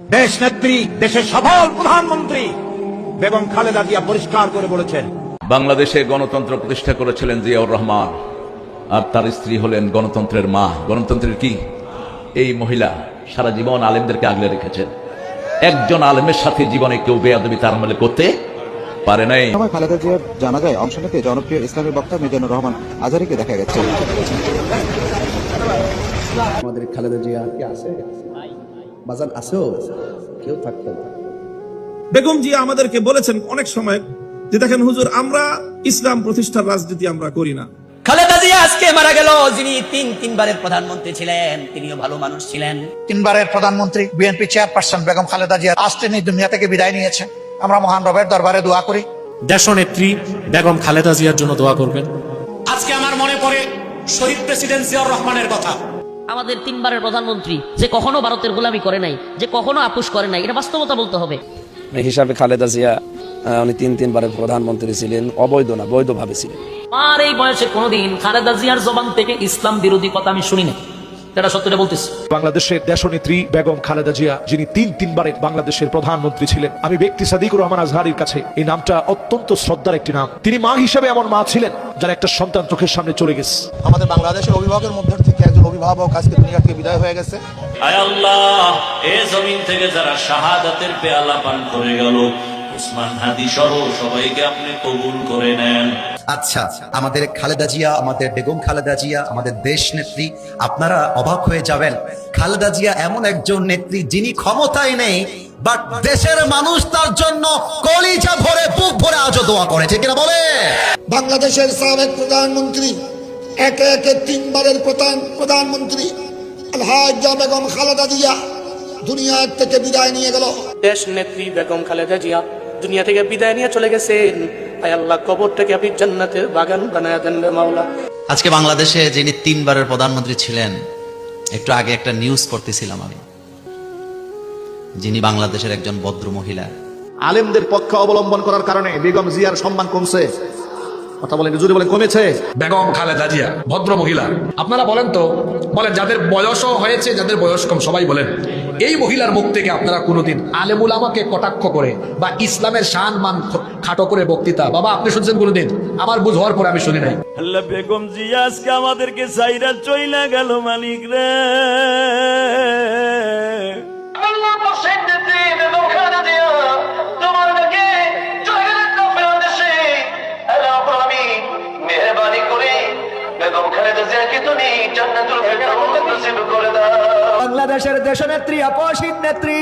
দেশ নেত্রী, দেশের সফল প্রধানমন্ত্রী বেগম খালেদা জিয়া পরিষ্কার করে বলেছেন, বাংলাদেশে গণতন্ত্র প্রতিষ্ঠা করেছিলেন জিয়াউর রহমান, আর তার স্ত্রী হলেন গণতন্ত্রের মা। গণতন্ত্রের কি? এই মহিলা সারা জীবন আলেমদেরকে আগলে রেখেছেন। একজন আলেমের সাথে জীবনে কেউ বেয়াদবি তার আমলে করতে পারে নাই। সময় খালেদা জিয়ার জানাজায় অংশ নিতে জনপ্রিয় ইসলামী বক্তা মিজানুর রহমান আজহারীকে দেখা গেছে। আমাদের খালেদা জিয়া কি আছে? বাজার আছেও কেউ থাকতে না। বেগম জিয়া আমাদেরকে বলেছেন অনেক সময় যে দেখেন হুজুর, আমরা ইসলাম প্রতিষ্ঠার রাজনীতি আমরা করি না। খালেদা জিয়া আজকে মারা গেল, যিনি তিনবারের প্রধানমন্ত্রী ছিলেন, তিনিও ভালো মানুষ ছিলেন। তিনবারের প্রধানমন্ত্রী বিএনপি চেয়ারপারসন বেগম খালেদা জিয়া আজ তিনি দুনিয়া থেকে বিদায় নিয়েছেন। আমরা মহান রবের দরবারে দোয়া করি দেশনেত্রী বেগম খালেদা জিয়ার জন্য দোয়া করবেন। আজকে আমার মনে পড়ে শহীদ প্রেসিডেন্ট জিয়াউর রহমানের কথা। আমাদের তিনবারের প্রধানমন্ত্রী যে কখনো ভারতের গোলামি করে নাই, যে কখনো আপোষ করে নাই, এটা বাস্তবতা বলতে হবে। হিসাবে খালেদা জিয়া উনি তিনবারের প্রধানমন্ত্রী ছিলেন, অবৈধ না বৈধভাবে ছিলেন। আর এই বয়সে কোনোদিন খালেদা জিয়ার জবান থেকে ইসলাম বিরোধী কথা আমি শুনি না, এটা সত্যটা বলতেছি। বাংলাদেশের দেশনেত্রী বেগম খালেদা জিয়া, যিনি তিনবারের বাংলাদেশের প্রধানমন্ত্রী ছিলেন, আমি ব্যক্তি সাদিকুর রহমান আজহারীর কাছে এই নামটা অত্যন্ত শ্রদ্ধার একটি নাম। তিনি মা হিসেবে এমন মা ছিলেন যার একটা সন্তান চোখের সামনে চলে গেছে। আমাদের বাংলাদেশের অভিভাবকের মধ্যে থেকে একজন অভিভাবক আজকে দুনিয়া থেকে বিদায় হয়ে গেছে। আয় আল্লাহ, এই জমিন থেকে যারা শাহাদাতের পেয়ালা পান করে গেল, উসমান হাদি সহ সবাইকে আপনি কবুল করে নেন। আচ্ছা, আমাদের খালেদা জিয়া, আমাদের বেগম খালেদা জিয়া, আমাদের দেশ নেত্রী, আপনারা অবাক হয়ে যাবেন। খালেদা জিয়া এমন একজন নেত্রী যিনি ক্ষমতায় নেই, বাট দেশের মানুষ তার জন্য কলিজা ভরে বুক ভরে আজও দোয়া করে, ঠিক কিনা বলে? বাংলাদেশের সাবেক প্রধানমন্ত্রী, একে একে তিনবারের প্রধানমন্ত্রী আলহাজ্জা বেগম খালেদা জিয়া দুনিয়া থেকে বিদায় নিয়ে গেল। দেশ নেত্রী বেগম খালেদা জিয়া দুনিয়া থেকে বিদায় নিয়ে চলে গেছেন। আয় আল্লাহ, কবরটাকে আপনি জান্নাতের বাগান বানায়া দেন রে মাওলা। আজকে বাংলাদেশে যিনি তিনবারের প্রধানমন্ত্রী ছিলেন, একটু আগে একটা নিউজ পড়তেছিলাম আমি, যিনি বাংলাদেশের একজন ভদ্র মহিলা। আলেমদের পক্ষ অবলম্বন করার কারণে বেগম জিয়ার সম্মান কমছে। কথা বলেন, জুড়ে বলেন, কমেছে। বেগম খালেদা জিয়া ভদ্র মহিলা। আপনারা বলেন তো, বলেন যাদের বয়সও হয়েছে, যাদের বয়স কম, সবাই বলেন এই মহিলার মুখ থেকে আপনারা কোনোদিন আলেমুল আমাকে কটাক্ষ করে বা ইসলামের শান মান খাটো করে বক্তৃতা, বাবা আপনি শুনছেন কোনোদিন? আমার বুঝ হওয়ার পরে আমি শুনি নাই। আল্লাহ, বেগম জিয়া আজকে আমাদেরকে সাইরা চইলা গেল মালিক রে। বাংলাদেশের দেশনেত্রী, আপসহীন নেত্রী